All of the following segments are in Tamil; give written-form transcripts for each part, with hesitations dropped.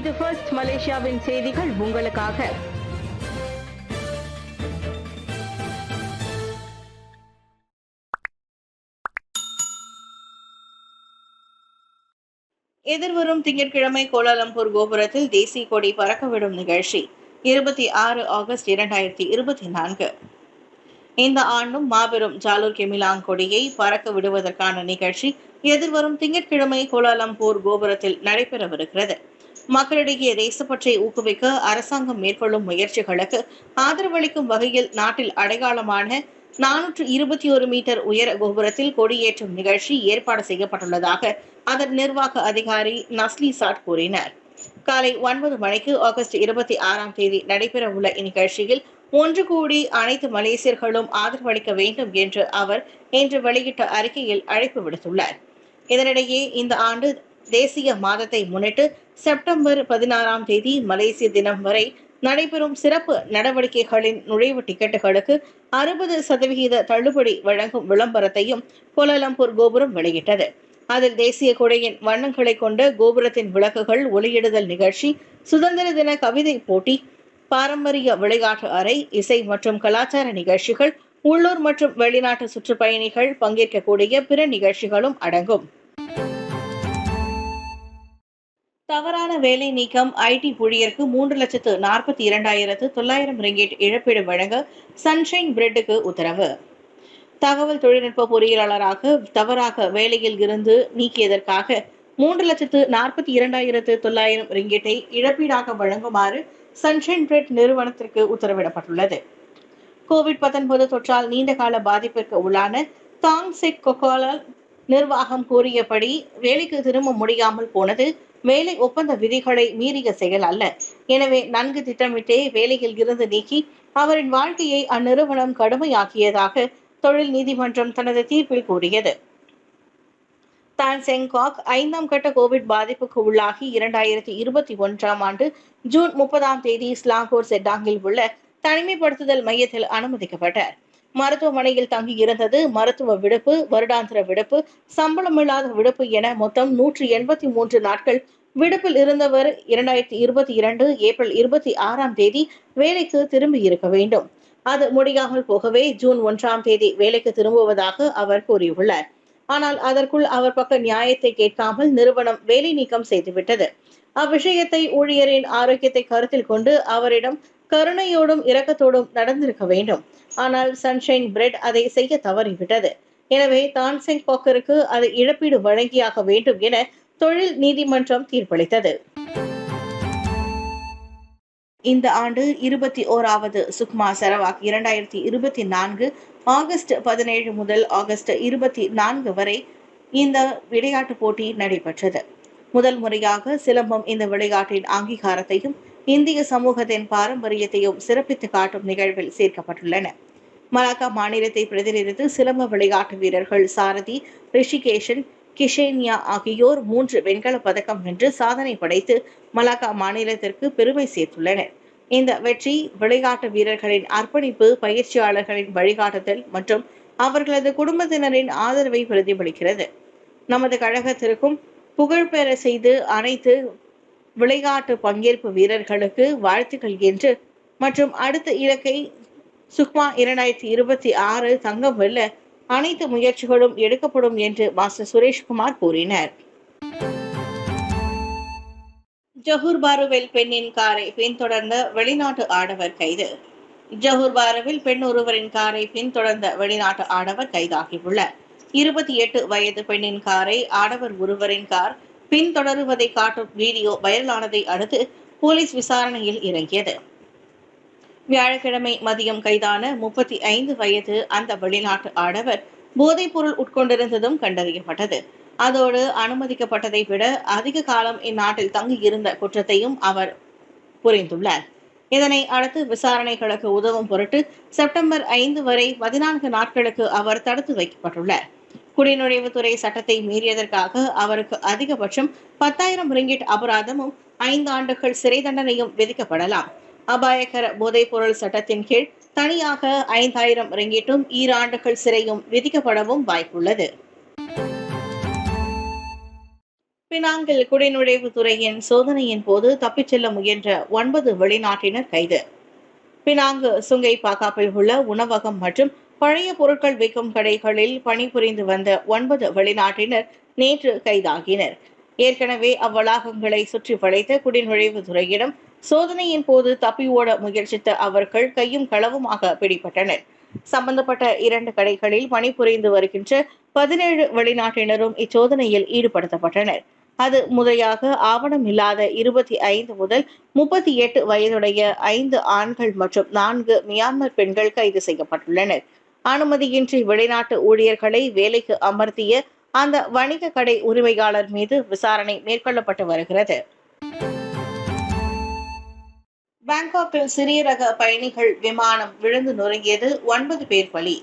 இது ஃபர்ஸ்ட் மலேசியாவின் செய்திகள் உங்களுக்காக. எதிர்வரும் திங்கட்கிழமை கோலாலம்பூர் கோபுரத்தில் தேசிய கொடி பறக்கவிடும் நிகழ்ச்சி 26 ஆகஸ்ட் 2024. இந்த ஆண்டும் மாபெரும் ஜாலூர் கெமிலாங் கொடியை பறக்க விடுவதற்கான நிகழ்ச்சி எதிர்வரும் திங்கட்கிழமை கோலாலம்பூர் கோபுரத்தில் நடைபெறவிருக்கிறது. மக்களிடையே தேசப்பற்றை ஊக்குவிக்க அரசாங்கம் மேற்கொள்ளும் முயற்சிகளுக்கு ஆதரவளிக்கும் வகையில் நாட்டில் அடையாளமான 421 மீட்டர் உயர கோபுரத்தில் கொடியேற்றும் நிகழ்ச்சி ஏற்பாடு செய்யப்பட்டுள்ளதாக அதன் நிர்வாக அதிகாரி நஸ்லி சாட் கூறினார். காலை 9 மணிக்கு ஆகஸ்ட் 26ஆம் தேதி நடைபெறவுள்ள இந்நிகழ்ச்சியில் ஒன்று கூடி அனைத்து மலேசியர்களும் ஆதரவளிக்க வேண்டும் என்று அவர் இன்று வெளியிட்ட அறிக்கையில் அழைப்பு விடுத்துள்ளார். இதனிடையே இந்த ஆண்டு தேசிய மாதத்தை முன்னிட்டு செப்டம்பர் 16ஆம் தேதி மலேசிய தினம் வரை நடைபெறும் சிறப்பு நடவடிக்கைகளின் நுழைவு டிக்கெட்டுகளுக்கு 60% தள்ளுபடி வழங்கும் விளம்பரத்தையும் கோலாலம்பூர் கோபுரம் வெளியிட்டது. அதில் தேசிய கொடியின் வண்ணங்களை கொண்ட கோபுரத்தின் விளக்குகள் ஒளியிடுதல் நிகழ்ச்சி, சுதந்திர தின கவிதை போட்டி, பாரம்பரிய விளையாட்டு அறை, இசை மற்றும் கலாச்சார நிகழ்ச்சிகள், உள்ளூர் மற்றும் வெளிநாட்டு சுற்றுப்பயணிகள் பங்கேற்கக்கூடிய பிற நிகழ்ச்சிகளும் அடங்கும். தவறான வேலை நீக்கம் ஐடி ஊழியருக்கு 3,42,900 ரிங்கெட் இழப்பீடு வழங்க சன்ஷைன் பிரெட்டுக்கு உத்தரவு. தகவல் தொழில்நுட்ப பொறியியலாளராக தவறாக வேலையில் இருந்து நீக்கியதற்காக 3,42,900 ரிங்கெட்டை இழப்பீடாக வழங்குமாறு சன்ஷைன் பிரெட் நிறுவனத்திற்கு உத்தரவிடப்பட்டுள்ளது. கோவிட்-19 தொற்றால் நீண்டகால பாதிப்பிற்கு உள்ளான தாங் செக் கொக்காலால் நிர்வாகம் கூறியபடி வேலைக்கு திரும்ப முடியாமல் போனது வேலை ஒப்பந்த விதிகளை மீறிய செயல் அல்ல. எனவே நன்கு திட்டமிட்டே வேலையில் இருந்து நீக்கி அவரின் வாழ்க்கையை அந்நிறுவனம் கடுமையாக்கியதாக தொழில் நீதிமன்றம் தனது தீர்ப்பில் கூறியது. தான் செங்காக் 5ஆம் கட்ட கோவிட் பாதிப்புக்கு உள்ளாகி 2021ஆம் ஆண்டு ஜூன் 30ஆம் தேதி ஸ்லாங்கூர் செட்டாங்கில் உள்ள தனிமைப்படுத்துதல் மையத்தில் அனுமதிக்கப்பட்டார். மருத்துவமனையில் தங்கியிருந்தது மருத்துவ விடுப்பு, வருடாந்திர விடுப்பு, சம்பளமில்லாத விடுப்பு என மொத்தம் 183 நாட்கள் விடுப்பில் இருந்தவர் 2022 ஏப்ரல் 26ஆம் தேதி வேலைக்கு திரும்பி இருக்க வேண்டும். அது முடியாமல் போகவே ஜூன் 1ஆம் தேதி வேலைக்கு திரும்புவதாக அவர் கூறியுள்ளார். ஆனால் அதற்குள் அவர் பக்க நியாயத்தை கேட்காமல் நிறுவனம் வேலை நீக்கம் செய்துவிட்டது. அவ்விஷயத்தை ஊழியரின் ஆரோக்கியத்தை கருத்தில் கொண்டு அவரிடம் கருணையோடும் இரக்கத்தோடும் நடந்திருக்க வேண்டும். ஆனால் சன்ஷைன் பிரெட் அதை செய்ய தவறிவிட்டது. எனவே தான்செங் பாக்கருக்கு அது இழப்பீடு வழங்கியாக வேண்டும் என தொழில் நீதிமன்றம் தீர்ப்பளித்தது. இந்த ஆண்டு 21வது சுக்மா சரவாக் 2024 ஆகஸ்ட் 17 முதல் ஆகஸ்ட் 24 வரை இந்த விளையாட்டு போட்டி நடைபெற்றது. முதல் முறையாக சிலம்பம் இந்த விளையாட்டின் அங்கீகாரத்தையும் இந்திய சமூகத்தின் பாரம்பரியத்தையும் சிறப்பித்து காட்டும் நிகழ்வில் சேர்க்கப்பட்டுள்ளன. மலாக்கா மாநிலத்தை பிரதிநிதித்து சிலம்ப விளையாட்டு வீரர்கள் சாரதி, ரிஷிகேஷன், கிஷேனியா ஆகியோர் 3 வெண்கல பதக்கம் வென்று சாதனை படைத்து மலாக்கா மாநிலத்திற்கு பெருமை சேர்த்துள்ளனர். இந்த வெற்றி விளையாட்டு வீரர்களின் அர்ப்பணிப்பு, பயிற்சியாளர்களின் வழிகாட்டுதல் மற்றும் அவர்களது குடும்பத்தினரின் ஆதரவை பிரதிபலிக்கிறது. நமது கழகத்திற்கும் புகழ்பெற செய்து அனைத்து விளையாட்டு பங்கேற்பு வீரர்களுக்கு வாழ்த்துக்கள் என்று மற்றும் அடுத்த இலக்கை சுக்மா 2026 தங்கம் வெல்ல அனைத்து முயற்சிகளும் எடுக்கப்படும் என்று மாஸ்டர் சுரேஷ்குமார் கூறினார். ஜொஹூர் பாருவில் பெண்ணின் காரை பின்தொடர்ந்த வெளிநாட்டு ஆடவர் கைது. ஜொஹூர் பாருவில் பெண் ஒருவரின் காரை பின்தொடர்ந்த வெளிநாட்டு ஆடவர் கைதாகியுள்ளார். 28 வயது பெண்ணின் காரை ஆடவர் ஒருவரின் கார் பின்தொடருவதை காட்டும் வீடியோ வைரலானதை அடுத்து போலீஸ் விசாரணையில் இறங்கியது. வியாழக்கிழமை மதியம் கைதான 35 வயது அந்த வெளிநாட்டு ஆடவர் போதைப் பொருள் உட்கொண்டிருந்ததும் கண்டறியப்பட்டது. அதோடு அனுமதிக்கப்பட்டதை விட அதிக காலம் இந்நாட்டில் தங்கியிருந்த குற்றத்தையும் அவர் புரிந்துள்ளார். இதனை அடுத்து விசாரணைகளுக்கு உதவும் பொருட்டு செப்டம்பர் 5 வரை 14 நாட்களுக்கு அவர் தடுத்து வைக்கப்பட்டுள்ளார். குடிநுழைவுத்துறை சட்டத்தை மீறியதற்காக அவருக்கு அதிகபட்சம் 10,000 ரிங்கிட் அபராதமும் 5 ஆண்டுகள் சிறை தண்டனையும் விதிக்கப்படலாம். அபாயகர போதைப் பொருள் சட்டத்தின் கீழ் தனியாக 5,000 ரிங்கிட்டும் 2 ஆண்டுகள் சிறையும் விதிக்கப்படவும் வாய்ப்புள்ளது. பினாங்கில் குடிநுழைவு துறையின் சோதனையின் போது தப்பிச் செல்ல முயன்ற 9 வெளிநாட்டினர் கைது. பினாங்கு சுங்கை பாக்காப்பில் உள்ள உணவகம் மற்றும் பழைய பொருட்கள் விற்கும் கடைகளில் பணிபுரிந்து வந்த 9 வெளிநாட்டினர் நேற்று கைதாகினர். ஏற்கனவே அவ்வளாகங்களை சுற்றி வளைத்த குடிநுழைவு துறையிடம் சோதனையின் போது தப்பி ஓட முயற்சித்த அவர்கள் கையும் களவுமாக பிடிபட்டனர். சம்பந்தப்பட்ட 2 கடைகளில் பணிபுரிந்து வருகின்ற 17 வெளிநாட்டினரும் இச்சோதனையில் ஈடுபடுத்தப்பட்டனர். அது முறையாக ஆவணம் இல்லாத 25 முதல் 38 வயதுடைய 5 ஆண்கள் மற்றும் 4 மியான்மர் பெண்கள் கைது செய்யப்பட்டுள்ளனர். அனுமதியின்றி வெளிநாட்டு ஊழியர்களை வேலைக்கு அமர்த்திய அந்த வணிக கடை உரிமையாளர் மீது விசாரணை மேற்கொள்ளப்பட்டு வருகிறது. பாங்காக்கில் சிறிய ரக பயணிகள் விமானம் விழுந்து நொறுங்கியது, 9 பேர் பலி.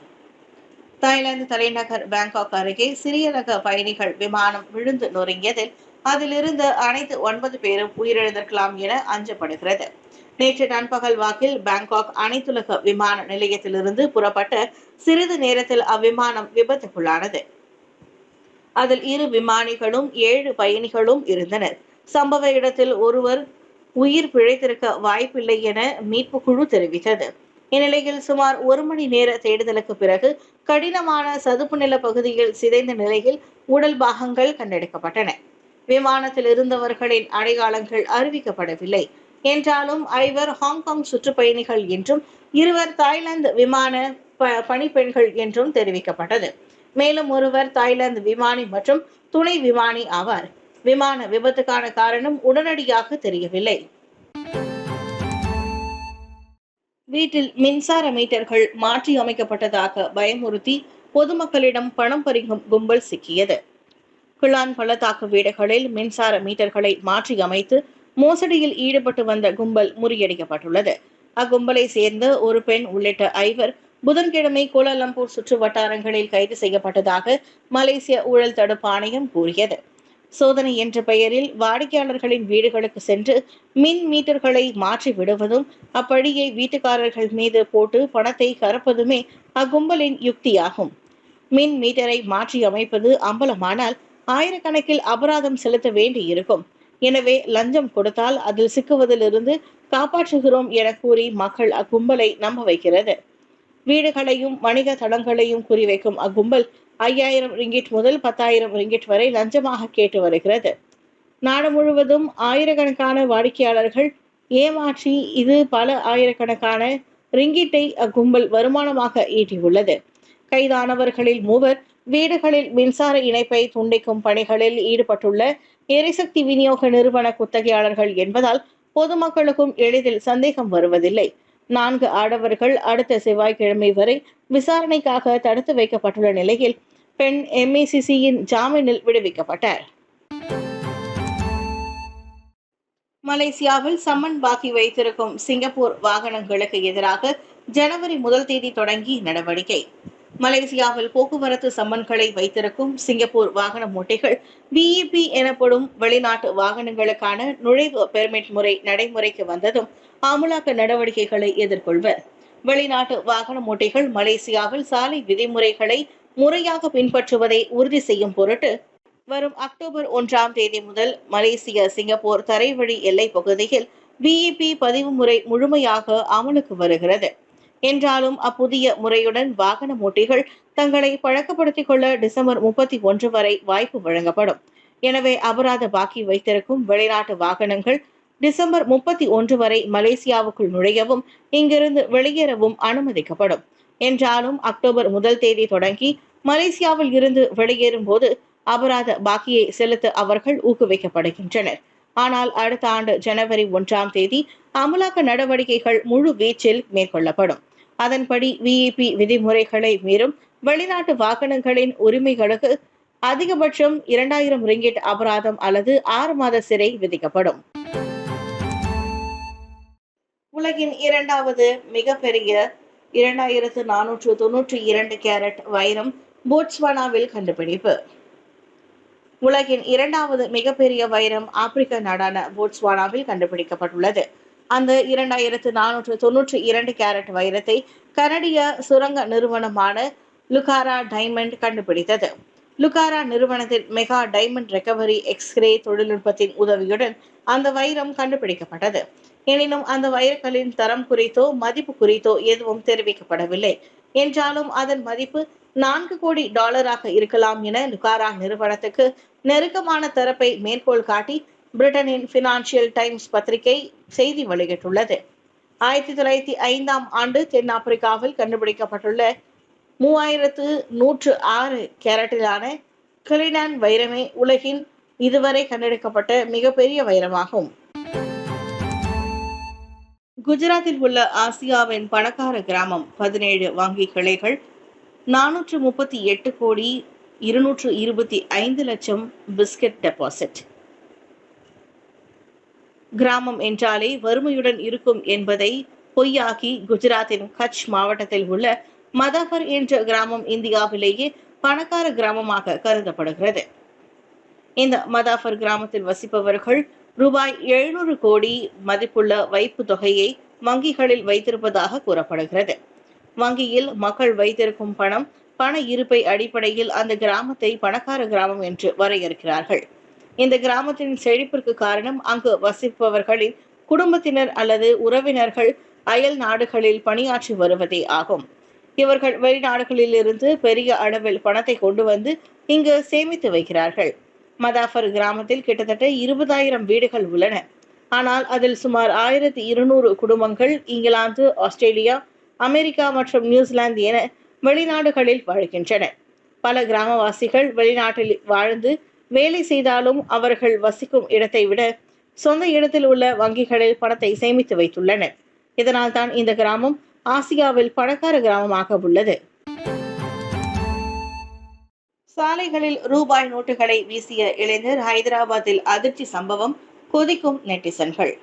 தாய்லாந்து தலைநகர் பாங்காக் அருகே சிறிய ரக பயணிகள் விமானம் விழுந்து நொறுங்கியதில் அதிலிருந்த அனைத்து 9 பேரும் உயிரிழந்திருக்கலாம் என அஞ்சப்படுகிறது. நேற்று நண்பகல் வாக்கில் பாங்காக் அனைத்துலக விமான நிலையத்திலிருந்து புறப்பட்ட சிறிது நேரத்தில் அவ்விமானம் விபத்துக்குள்ளானது. அதில் 2 விமானிகளும் 7 பயணிகளும் இருந்தனர். சம்பவ இடத்தில் ஒருவர் உயிர் பிழைத்திருக்க வாய்ப்பில்லை என மீட்பு குழு தெரிவித்தது. இந்நிலையில் சுமார் 1 மணி நேர தேடுதலுக்கு பிறகு கடினமான சதுப்பு நில பகுதியில் சிதைந்த நிலையில் உடல் பாகங்கள் கண்டெடுக்கப்பட்டன. விமானத்தில் இருந்தவர்களின் அடையாளங்கள் அறிவிக்கப்படவில்லை என்றாலும் 5 ஹாங்காங் சுற்றுப்பயணிகள் என்றும் 2 தாய்லாந்து விமான பணிப்பெண்கள் என்றும் தெரிவிக்கப்பட்டது. மேலும் ஒருவர் தாய்லாந்து விமானி மற்றும் துணை விமானி ஆவார். விமான விபத்துக்கான காரணம் உடனடியாக தெரியவில்லை. வீட்டில் மின்சார மீட்டர்கள் மாற்றி அமைக்கப்பட்டதாக பயமுறுத்தி பொதுமக்களிடம் பணம் பறிக்கும் கும்பல் சிக்கியது. கிளான் பள்ளத்தாக்கு வீடுகளில் மின்சார மீட்டர்களை மாற்றி அமைத்து மோசடியில் ஈடுபட்டு வந்த கும்பல் முறியடிக்கப்பட்டுள்ளது. அக்கும்பலை சேர்ந்த ஒரு பெண் உள்ளிட்ட 5 புதன்கிழமை கோலாலம்பூர் சுற்று வட்டாரங்களில் கைது செய்யப்பட்டதாக மலேசிய ஊழல் தடுப்பு ஆணையம் கூறியது. சோதனை என்ற பெயரில் வாடிக்கையாளர்களின் வீடுகளுக்கு சென்று மின் மீட்டர்களை மாற்றி விடுவதும் அப்படியை வீட்டுக்காரர்கள் மீது போட்டு பணத்தை கறப்பதுமே அக்கும்பலின் யுக்தியாகும். மின் மீட்டரை மாற்றி அமைப்பது அம்பலமானால் ஆயிரக்கணக்கில் அபராதம் செலுத்த வேண்டியிருக்கும். எனவே லஞ்சம் கொடுத்தால் அதில் சிக்குவதிலிருந்து காப்பாற்றுகிறோம் என கூறி மக்கள் அக்கும்பலை நம்ப வைக்கிறது. வீடுகளையும் வணிக தளங்களையும் குறிவைக்கும் அக்கும்பல் 5000 ரிங்கிட் முதல் 10,000 ரிங்கிட் வரை லஞ்சமாக கேட்டு வருகிறது. நாடு முழுவதும் ஆயிரக்கணக்கான வாடிக்கையாளர்கள் ஏமாற்றி இது பல ஆயிரக்கணக்கான ரிங்கிட்டை அக்கும்பல் வருமானமாக ஈட்டியுள்ளது. கைதானவர்களில் 3 வீடுகளில் மின்சார இணைப்பை துண்டிக்கும் பணிகளில் ஈடுபட்டுள்ள எரிசக்தி விநியோக நிறுவன குத்தகையாளர்கள் என்பதால் பொதுமக்களுக்கும் எளிதில் சந்தேகம் வருவதில்லை. 4 ஆடவர்கள் அடுத்த செவ்வாய்க்கிழமை வரை விசாரணைக்காக தடுத்து வைக்கப்பட்டுள்ள நிலையில் பெண் MACCயின் ஜாமீனில் விடுவிக்கப்பட்டார். மலேசியாவில் சம்மன் பாக்கி வைத்திருக்கும் சிங்கப்பூர் வாகனங்களுக்கு எதிராக ஜனவரி 1 தொடங்கி நடவடிக்கை. மலேசியாவில் போக்குவரத்து சம்மன்களை வைத்திருக்கும் சிங்கப்பூர் வாகன ஓட்டிகள் BEP எனப்படும் வெளிநாட்டு வாகனங்களுக்கான நுழைவு பெர்மிட் முறை நடைமுறைக்கு வந்ததும் அமலாக்க நடவடிக்கைகளை எதிர்கொள்வர். வெளிநாட்டு வாகன ஓட்டிகள் மலேசியாவில் சாலை விதிமுறைகளை முறையாக பின்பற்றுவதை உறுதி செய்யும் பொருட்டு வரும் அக்டோபர் 1 முதல் மலேசிய சிங்கப்பூர் தரைவழி எல்லை பகுதியில் BEP பதிவு முறை முழுமையாக அமலுக்கு வருகிறது. என்றாலும் அப்புதிய முறையுடன் வாகன ஓட்டிகள் தங்களை பழக்கப்படுத்திக் கொள்ள டிசம்பர் 31 வரை வாய்ப்பு வழங்கப்படும். எனவே அபராத பாக்கி வைத்திருக்கும் வெளிநாட்டு வாகனங்கள் டிசம்பர் 31 வரை மலேசியாவுக்குள் நுழையவும் இங்கிருந்து வெளியேறவும் அனுமதிக்கப்படும். என்றாலும் அக்டோபர் 1 தொடங்கி மலேசியாவில் இருந்து வெளியேறும் போது அபராத பாக்கியை செலுத்த அவர்கள் ஊக்குவிக்கப்படுகின்றனர். ஆனால் அடுத்த ஆண்டு ஜனவரி 1 அமலாக்க நடவடிக்கைகள் முழு வீச்சில் மேற்கொள்ளப்படும். அதன்படி VEP விதிமுறைகளை மீறும் வெளிநாட்டு வாகனங்களின் உரிமைகளுக்கு அதிகபட்சம் 2000 ரிங்கிட் அபராதம் அல்லது 6 மாத சிறை விதிக்கப்படும். உலகின் 2வது மிகப்பெரிய 2492 கேரட் வைரம் போட்ஸ்வானாவில் கண்டுபிடிப்பு. உலகின் 2வது மிகப்பெரிய வைரம் ஆப்பிரிக்க நாடான போட்ஸ்வானாவில் கண்டுபிடிக்கப்பட்டுள்ளது. அந்த 2492 கேரட் வைரத்தை கனடிய சுரங்க நிறுவனமான லுகாரா டைமண்ட் கண்டுபிடித்தது. லுகாரா நிறுவனத்தின் மெகா டைமண்ட் ரெக்கவரி எக்ஸ்ரே தொழில்நுட்பத்தின் உதவியுடன் அந்த வைரம் கண்டுபிடிக்கப்பட்டது. எனினும் அந்த வைரக்கல்லின் தரம் குறித்தோ மதிப்பு குறித்தோ எதுவும் தெரிவிக்கப்படவில்லை. என்றாலும் அதன் மதிப்பு 4 கோடி டாலராக இருக்கலாம் என லுகாரா நிறுவனத்துக்கு நெருக்கமான தரப்பை மேற்கோள் காட்டி பிரிட்டனின் பினான்சியல் டைம்ஸ் பத்திரிகை செய்தி வெளியிட்டுள்ளது. 1905 தென்னாப்பிரிக்காவில் கண்டுபிடிக்கப்பட்டுள்ள 3106 கேரட்டிலான கலினான் வைரமே உலகின் இதுவரை கண்டெடுக்கப்பட்ட மிகப்பெரிய வைரமாகும். குஜராத்தில் உள்ள ஆசியாவின் பணக்கார கிராமம் 17 வங்கி கிளைகள் 438 கோடி 225 லட்சம் பிஸ்கட் டெபாசிட். கிராமம் என்றாலே வறுமையுடன் இருக்கும் என்பதை பொய்யாக்கி குஜராத்தின் கட்ச் மாவட்டத்தில் உள்ள மதாபர் என்ற கிராமம் இந்தியாவிலேயே பணக்கார கிராமமாக கருதப்படுகிறது. இந்த மதாபர் கிராமத்தில் வசிப்பவர்கள் ரூபாய் 700 கோடி மதிப்புள்ள வைப்பு தொகையை வங்கிகளில் வைத்திருப்பதாக கூறப்படுகிறது. வங்கியில் மக்கள் வைத்திருக்கும் பண இருப்பை அடிப்படையில் அந்த கிராமத்தை பணக்கார கிராமம் என்று வரையறுக்கிறார்கள். இந்த கிராமத்தின் செழிப்பிற்கு காரணம் அங்கு வசிப்பவர்களின் குடும்பத்தினர் அல்லது உறவினர்கள் அயல் நாடுகளில் பணியாற்றி வருவதே ஆகும். இவர்கள் வெளிநாடுகளில் இருந்து பெரிய அளவில் பணத்தை கொண்டு வந்து இங்கு சேமித்து வைக்கிறார்கள். மதாபர் கிராமத்தில் கிட்டத்தட்ட 20,000 வீடுகள் உள்ளன. ஆனால் அதில் சுமார் 1200 குடும்பங்கள் இங்கிலாந்து, ஆஸ்திரேலியா, அமெரிக்கா மற்றும் நியூசிலாந்து என வெளிநாடுகளில் வாழ்கின்றன. பல கிராமவாசிகள் வெளிநாட்டில் வாழ்ந்து வேலை செய்தாலும் அவர்கள் வசிக்கும் இடத்தை விட சொந்த இடத்தில் உள்ள வங்கிகளில் பணத்தை சேமித்து வைத்துள்ளனர். இதனால் தான் இந்த கிராமம் ஆசியாவில் பணக்கார கிராமமாக உள்ளது. சாலைகளில் ரூபாய் நோட்டுகளை வீசிய இளைஞர் ஹைதராபாத்தில் அதிர்ச்சி சம்பவம், கொதிக்கும் நெட்டிசன்கள்.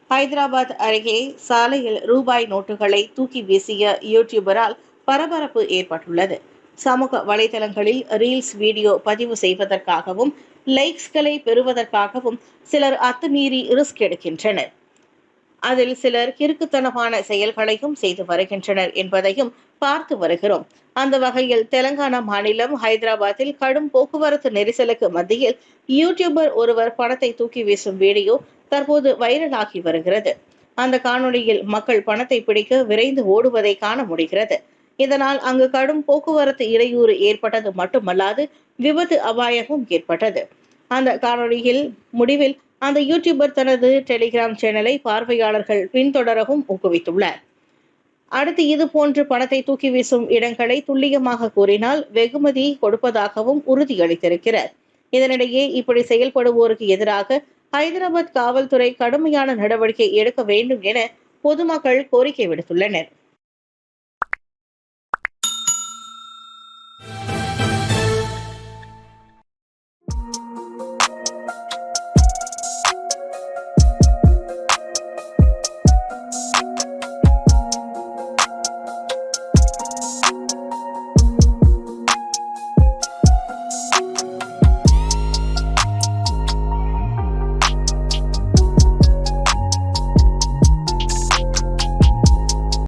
ஹைதராபாத் அருகே சாலையில் ரூபாய் நோட்டுகளை தூக்கி வீசிய யூடியூபரால் பரபரப்பு ஏற்பட்டுள்ளது. சமூக வலைதளங்களில் ரீல்ஸ் வீடியோ பதிவு செய்வதற்காகவும் லைக்ஸ்களை பெறுவதற்காகவும் சிலர் அத்துமீறி ரிஸ்க் எடுக்கின்றனர். அதில் சிலர் கிறுக்குத்தனமான செயல்களையும் செய்து வருகின்றனர் என்பதையும் பார்த்து வருகிறோம். அந்த வகையில் தெலங்கானா மாநிலம் ஹைதராபாத்தில் கடும் போக்குவரத்து நெரிசலுக்கு மத்தியில் யூடியூபர் ஒருவர் பணத்தை தூக்கி வீசும் வீடியோ தற்போது வைரலாகி வருகிறது. அந்த காணொளியில் மக்கள் பணத்தை பிடிக்க விரைந்து ஓடுவதை காண முடிகிறது. இதனால் அங்கு கடும் போக்குவரத்து இடையூறு ஏற்பட்டது மட்டுமல்லாது விபத்து அபாயமும் ஏற்பட்டது. அந்த காணொளியில் முடிவில் அந்த யூடியூபர் தனது டெலிகிராம் சேனலை பார்வையாளர்கள் பின்தொடரவும் ஊக்குவித்துள்ளார். அடுத்து இது போன்று பணத்தை தூக்கி வீசும் இடங்களை துல்லியமாக கூறினால் வெகுமதி கொடுப்பதாகவும் உறுதியளித்திருக்கிறார். இதனிடையே இப்படி செயல்படுவோருக்கு எதிராக ஹைதராபாத் காவல்துறை கடுமையான நடவடிக்கை எடுக்க வேண்டும் என பொதுமக்கள் கோரிக்கை விடுத்துள்ளனர்.